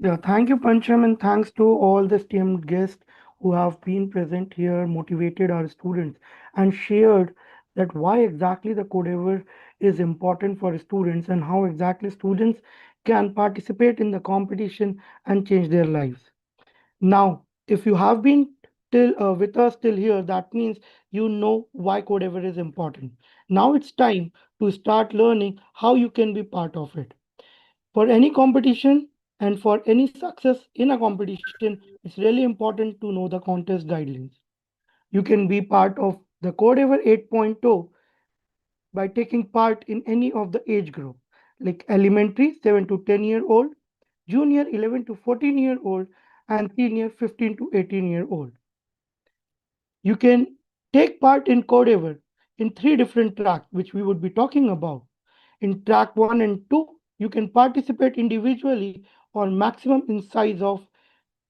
Yeah, thank you, Pancham, and thanks to all the esteemed guests who have been present here, motivated our students, and shared that why exactly the Codeavour is important for students and how exactly students can participate in the competition and change their lives. Now, if you have been till with us till here, that means you know why Codeavour is important. Now it's time to start learning how you can be part of it. For any competition and for any success in a competition, it's really important to know the contest guidelines. You can be part of the Codeavour 8.0 by taking part in any of the age group, like elementary 7 to 10-year-old, junior 11 to 14-year-old, and senior 15 to 18-year-old. You can take part in Codeavour in three different tracks, which we would be talking about. In track 1 and 2, you can participate individually or maximum in size of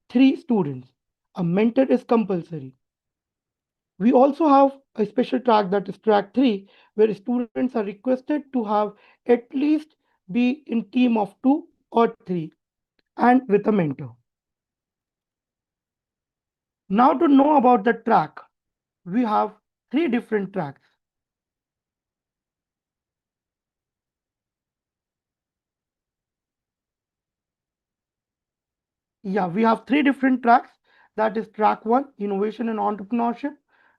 3 students. A mentor is compulsory. We also have a special track that is track 3, where students are requested to have at least be in team of 2 or 3 and with a mentor. Now to know about the track, we have 3 different tracks. Yeah, we have 3 different tracks. That is track 1, innovation and entrepreneurship.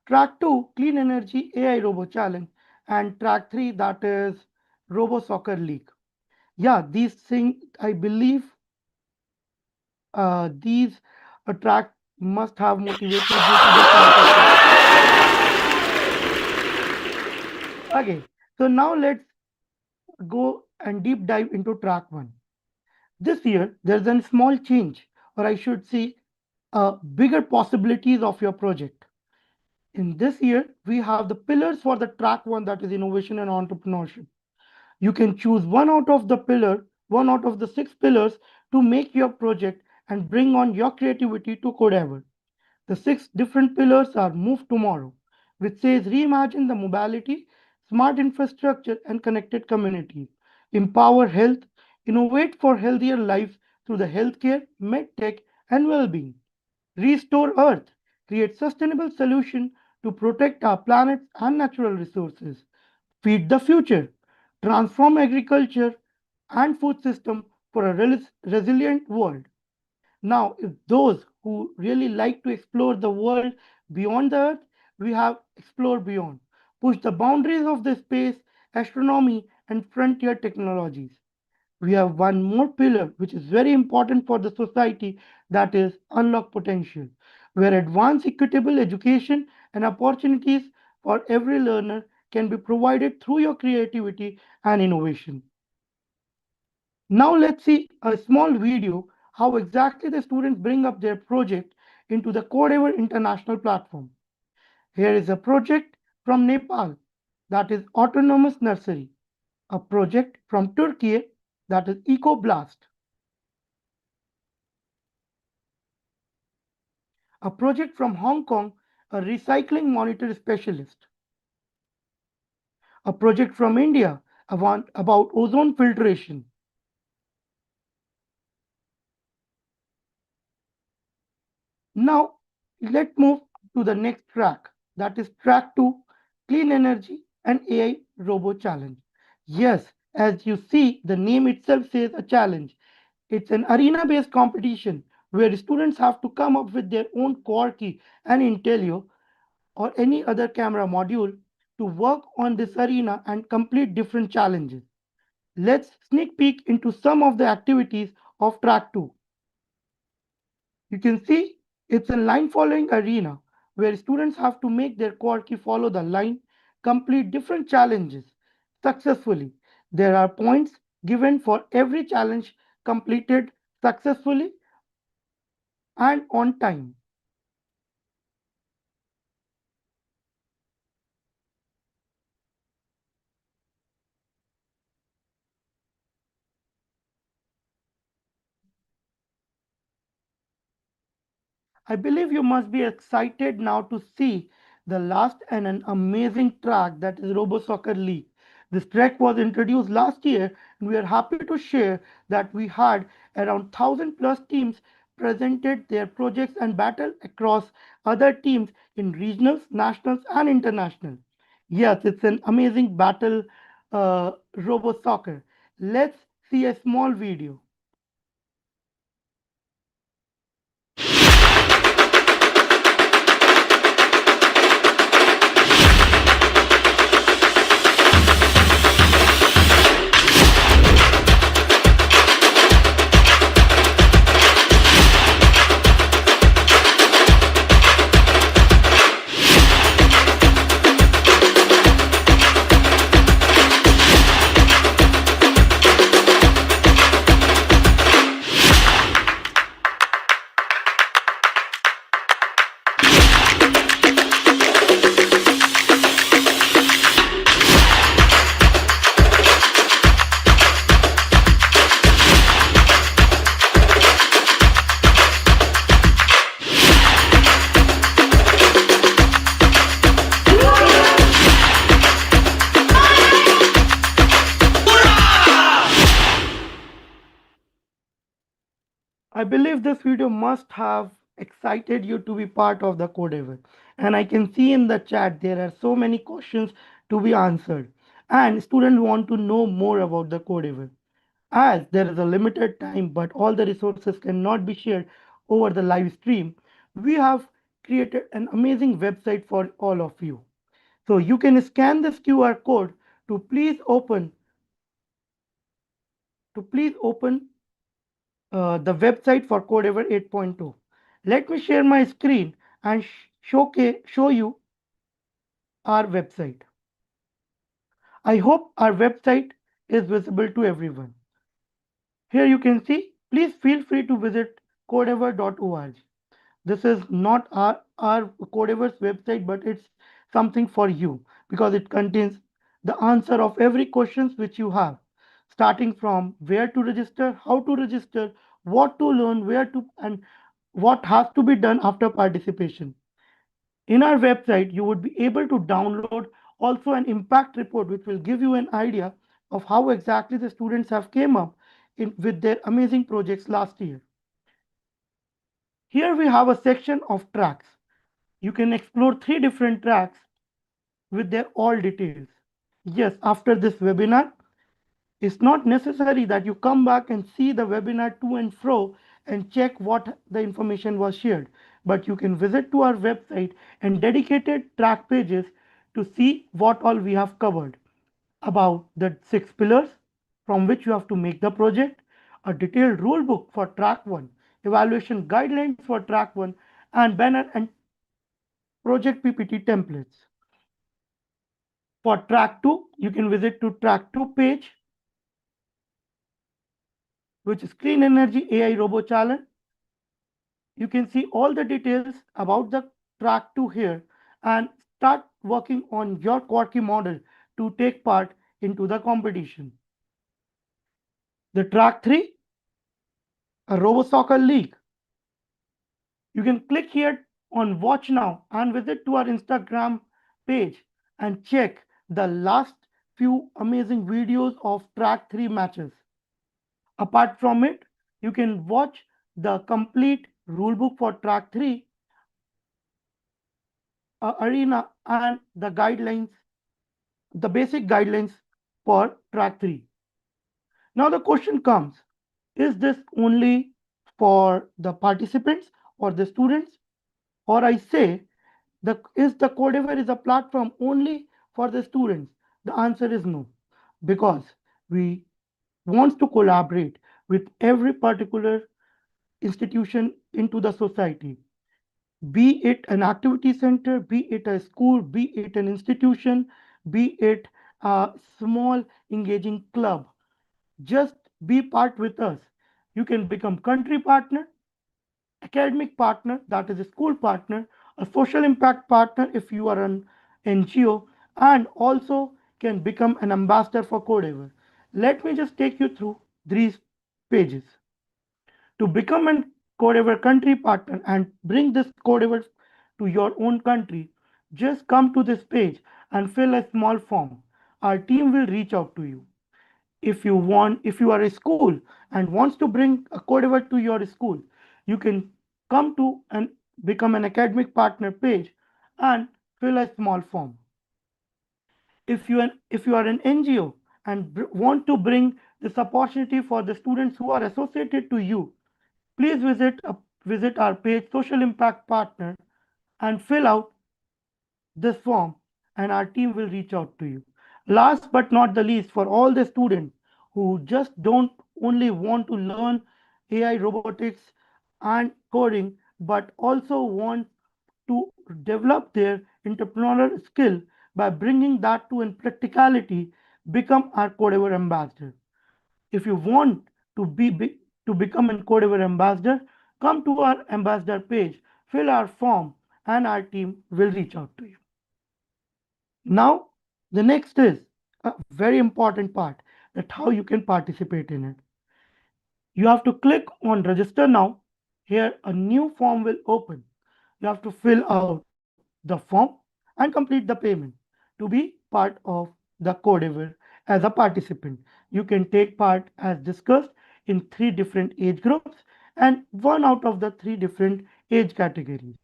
Track 2, clean energy AI robo challenge. And track 3, that is Robo Soccer League. Yeah, these things, I believe these track must have motivated you to be part of it. Okay, so now let's go and deep dive into track 1. This year, there's a small change, or I should say, bigger possibilities of your project. In this year, we have the pillars for the track 1, that is innovation and entrepreneurship. You can choose one out of the pillar, one out of the 6 pillars to make your project and bring on your creativity to Codeavour. The 6 different pillars are Move Tomorrow, which says reimagine the mobility, smart infrastructure, and connected communities, empower health, innovate for healthier lives through the healthcare, medtech, and well-being. Restore Earth, create sustainable solutions to protect our planet and natural resources. Feed the future, transform agriculture and food system for a resilient world. Now, if those who really like to explore the world beyond the Earth, we have Explore Beyond. Push the boundaries of the space, astronomy, and frontier technologies. We have one more pillar which is very important for the society, that is unlock potential, where advanced equitable education and opportunities for every learner can be provided through your creativity and innovation. Now let's see a small video how exactly the students bring up their project into the Codeavour International platform. Here is a project from Nepal, that is Autonomous Nursery, a project from Turkey, that is EcoBlast, a project from Hong Kong, a recycling monitor specialist, a project from India about ozone filtration. Now, let's move to the next track, that is track 2, Clean Energy and AI Robo Challenge. Yes, as you see, the name itself says a challenge. It's an arena-based competition where students have to come up with their own core key and Intelio or any other camera module to work on this arena and complete different challenges. Let's sneak peek into some of the activities of track 2. You can see it's a line following arena where students have to make their core key follow the line, complete different challenges successfully. There are points given for every challenge completed successfully and on time. I believe you must be excited now to see the last and an amazing track, that is Robo Soccer League, This track was introduced last year, and we are happy to share that we had around 1,000 plus teams presented their projects and battle across other teams in regionals, nationals, and international. Yes, it's an amazing battle, robo soccer. Let's see a small video. I believe this video must have excited you to be part of the Codeavour. And I can see in the chat there are so many questions to be answered. And students want to know more about the Codeavour. As there is a limited time, but all the resources cannot be shared over the live stream, we have created an amazing website for all of you. So you can scan this QR code to please open the website for Codeavour 8.0. Let me share my screen and show you our website. I hope our website is visible to everyone. Here you can see, please feel free to visit codeavour.org. This is not our Codeavour's website, but it's something for you because it contains the answer of every questions which you have, starting from where to register, how to register, what to learn, where to, and what has to be done after participation. In our website, you would be able to download also an impact report, which will give you an idea of how exactly the students have came up with their amazing projects last year. Here we have a section of tracks. You can explore 3 different tracks with their all details. Yes, after this webinar, it's not necessary that you come back and see the webinar to and fro and check what the information was shared, but you can visit to our website and dedicated track pages to see what all we have covered about the 6 pillars from which you have to make the project, a detailed rule book for track 1, evaluation guidelines for track 1, and banner and project PPT templates. For track 2, you can visit to track 2 page, which is Clean Energy AI Robo Challenge. You can see all the details about the track 2 here and start working on your quirky model to take part into the competition. The track 3, a Robo Soccer League. You can click here on Watch Now and visit to our Instagram page and check the last few amazing videos of track 3 matches. Apart from it, you can watch the complete rulebook for track 3, arena, and the guidelines, the basic guidelines for track 3. Now the question comes, is this only for the participants or the students? Or I say, is the Codeavour is a platform only for the students? The answer is no, because we want to collaborate with every particular institution into the society, be it an activity center, be it a school, be it an institution, be it a small engaging club. Just be part with us. You can become country partner, academic partner, that is a school partner, a social impact partner if you are an NGO, and also can become an ambassador for Codeavour. Let me just take you through these pages. To become a Codeavour country partner and bring this Codeavour to your own country, just come to this page and fill a small form. our team will reach out to you. If you are a school and wants to bring a Codeavour to your school, you can come to and become an academic partner page and fill a small form. If you are an NGO and want to bring this opportunity for the students who are associated to you, please visit our page Social Impact Partner and fill out this form, and our team will reach out to you. Last but not the least, for all the students who just don't only want to learn AI, robotics, and coding, but also want to develop their entrepreneurial skill by bringing that to in practicality, become our Codeavour ambassador. If you want to become a Codeavour ambassador, come to our ambassador page, fill our form, and our team will reach out to you. Now, the next is a very important part, that how you can participate in it. You have to click on register now. Here a new form will open. You have to fill out the form and complete the payment to be part of the Codeavour as a participant. You can take part as discussed in 3 different age groups and 1 out of the 3 different age categories.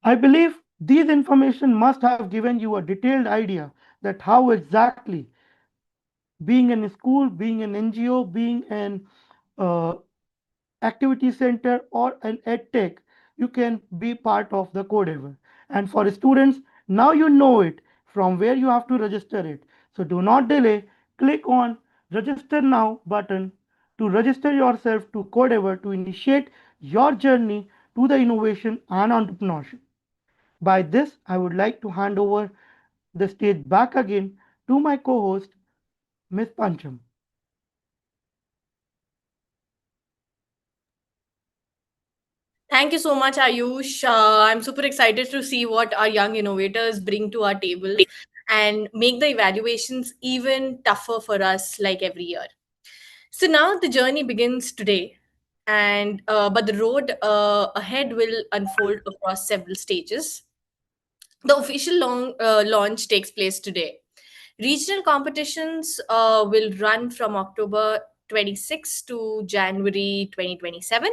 I believe these information must have given you a detailed idea that how exactly being in a school, being an NGO, being an uh, activity center or an edtech, you can be part of the Codeavour. And for students, now you know it from where you have to register it. So do not delay. Click on register now button to register yourself to Codeavour to initiate your journey to the innovation and entrepreneurship. By this, I would like to hand over the stage back again to my co-host, Ms. Pancham. Thank you so much, Ayush. I'm super excited to see what our young innovators bring to our tables and make the evaluations even tougher for us like every year. So now the journey begins today, and but the road ahead will unfold across several stages. The official launch takes place today. Regional competitions will run from October 26 to January 2027.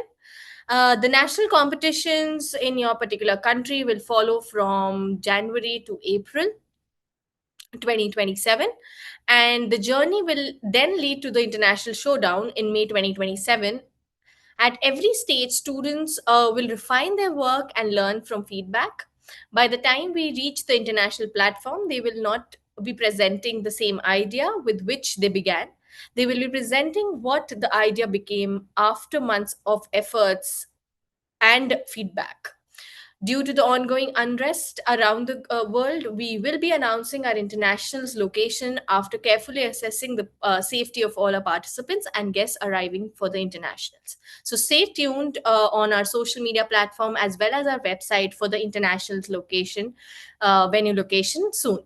The national competitions in your particular country will follow from January to April 2027. And the journey will then lead to the international showdown in May 2027. At every stage, students will refine their work and learn from feedback. By the time we reach the international platform, they will not be presenting the same idea with which they began. They will be presenting what the idea became after months of efforts and feedback. Due to the ongoing unrest around the world, we will be announcing our international's location after carefully assessing the safety of all our participants and guests arriving for the internationals. So stay tuned on our social media platform as well as our website for the international's location, venue location soon.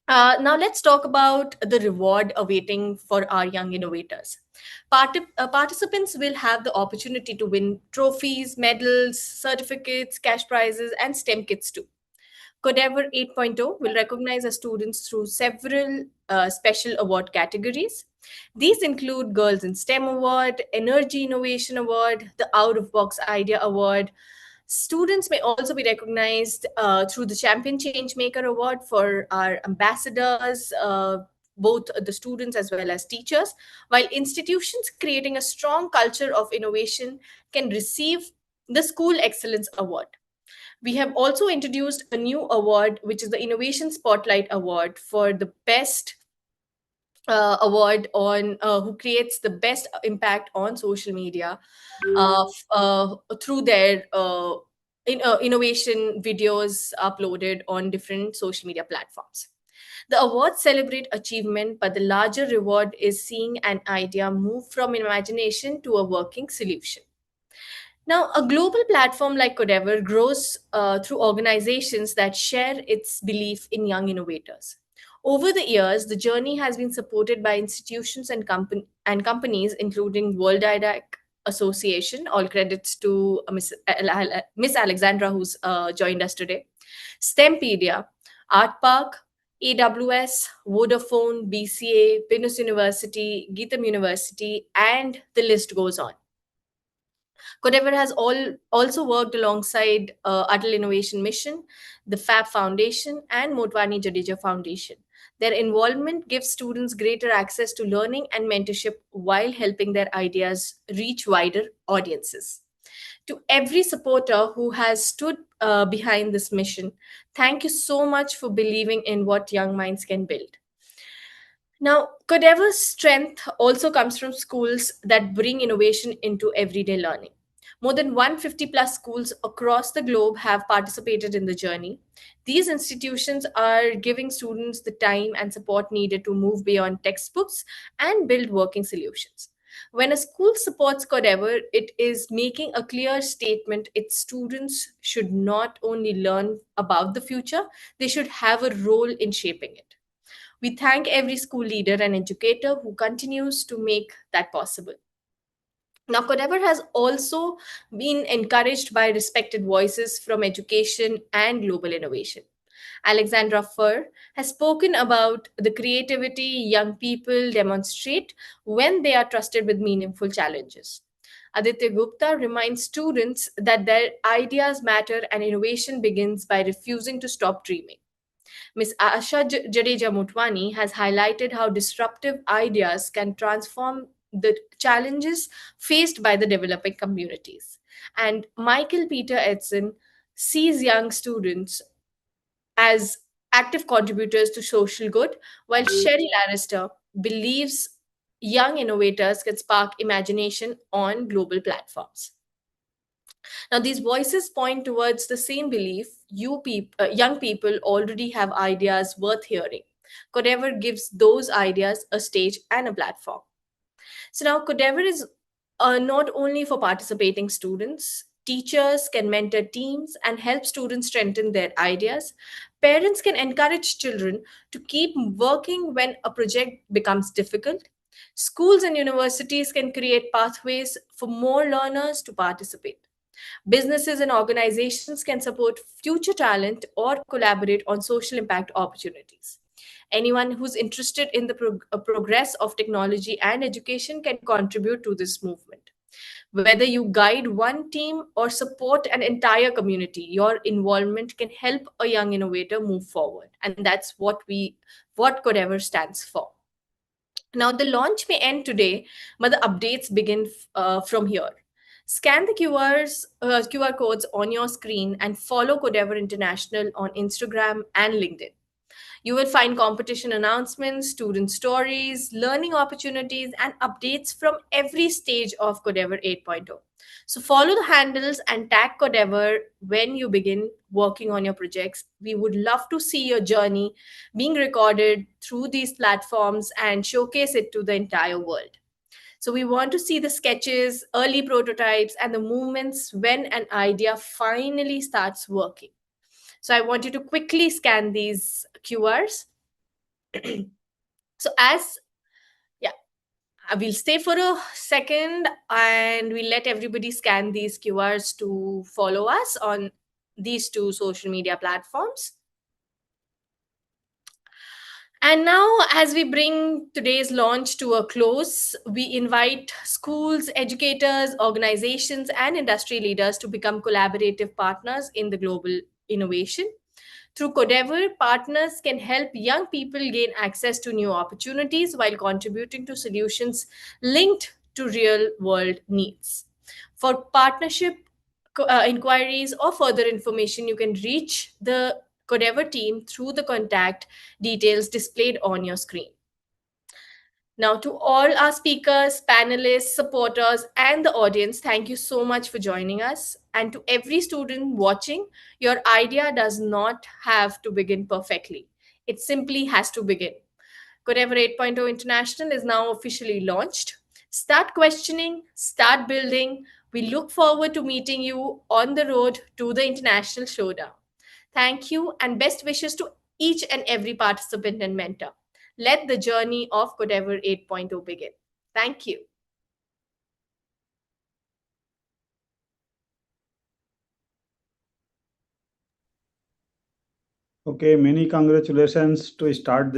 Now let's talk about the reward awaiting for our young innovators. Participants will have the opportunity to win trophies, medals, certificates, cash prizes, and STEM kits too. Codeavour 8.0 will recognize our students through several special award categories. These include Girls in STEM Award, Energy Innovation Award, the Out of Box Idea Award. Students may also be recognized through the Champion Changemaker Award for our ambassadors, both the students as well as teachers, while institutions creating a strong culture of innovation can receive the School Excellence Award. We have also introduced a new award, which is the Innovation Spotlight Award for the best award on who creates the best impact on social media through their innovation videos uploaded on different social media platforms. The awards celebrate achievement, but the larger reward is seeing an idea move from imagination to a working solution. Now, a global platform like Codeavour grows through organizations that share its belief in young innovators. Over the years, the journey has been supported by institutions and, companies, including World IDAC Association. All credits to Miss Alexandra, who's joined us today. STEMpedia, Art Park, AWS, Vodafone, BCA, Venus University, Geetham University, and the list goes on. Codeavour has also worked alongside Atal Innovation Mission, the FAB Foundation, and Motwani Jadeja Foundation. Their involvement gives students greater access to learning and mentorship while helping their ideas reach wider audiences. To every supporter who has stood behind this mission, thank you so much for believing in what young minds can build. Now, Codeavour's strength also comes from schools that bring innovation into everyday learning. More than 150 plus schools across the globe have participated in the journey. These institutions are giving students the time and support needed to move beyond textbooks and build working solutions. When a school supports Codeavour, it is making a clear statement its students should not only learn about the future, they should have a role in shaping it. We thank every school leader and educator who continues to make that possible. Now, Codeavour has also been encouraged by respected voices from education and global innovation. Alexandra Furr has spoken about the creativity young people demonstrate when they are trusted with meaningful challenges. Aditya Gupta reminds students that their ideas matter and innovation begins by refusing to stop dreaming. Ms. Asha Jadeja Motwani has highlighted how disruptive ideas can transform the challenges faced by the developing communities. And Michael Peter Edson sees young students as active contributors to social good, while Sherry Lannister believes young innovators can spark imagination on global platforms. Now, these voices point towards the same belief young people already have ideas worth hearing. Codeavour gives those ideas a stage and a platform. So now Codeavour is not only for participating students. Teachers can mentor teams and help students strengthen their ideas. Parents can encourage children to keep working when a project becomes difficult. Schools and universities can create pathways for more learners to participate. Businesses and organizations can support future talent or collaborate on social impact opportunities. Anyone who's interested in the progress of technology and education can contribute to this movement. Whether you guide one team or support an entire community, your involvement can help a young innovator move forward. And that's what Codeavour stands for. Now, the launch may end today, but the updates begin from here. Scan the QR codes on your screen and follow Codeavour International on Instagram and LinkedIn. You will find competition announcements, student stories, learning opportunities, and updates from every stage of Codeavour 8.0. So follow the handles and tag Codeavour when you begin working on your projects. We would love to see your journey being recorded through these platforms and showcase it to the entire world. So we want to see the sketches, early prototypes, and the moments when an idea finally starts working. So I want you to quickly scan these QRs. So we'll stay for a second and we'll let everybody scan these QRs to follow us on these two social media platforms. And now, as we bring today's launch to a close, we invite schools, educators, organizations, and industry leaders to become collaborative partners in the global innovation. Through Codeavour, partners can help young people gain access to new opportunities while contributing to solutions linked to real-world needs. For partnership inquiries or further information, you can reach the Codeavour team through the contact details displayed on your screen. Now, to all our speakers, panelists, supporters, and the audience, thank you so much for joining us. And to every student watching, your idea does not have to begin perfectly. It simply has to begin. Codeavour 8.0 International is now officially launched. Start questioning, start building. We look forward to meeting you on the road to the international showdown. Thank you and best wishes to each and every participant and mentor. Let the journey of Codeavour 8.0 begin. Thank you. Okay, many congratulations to start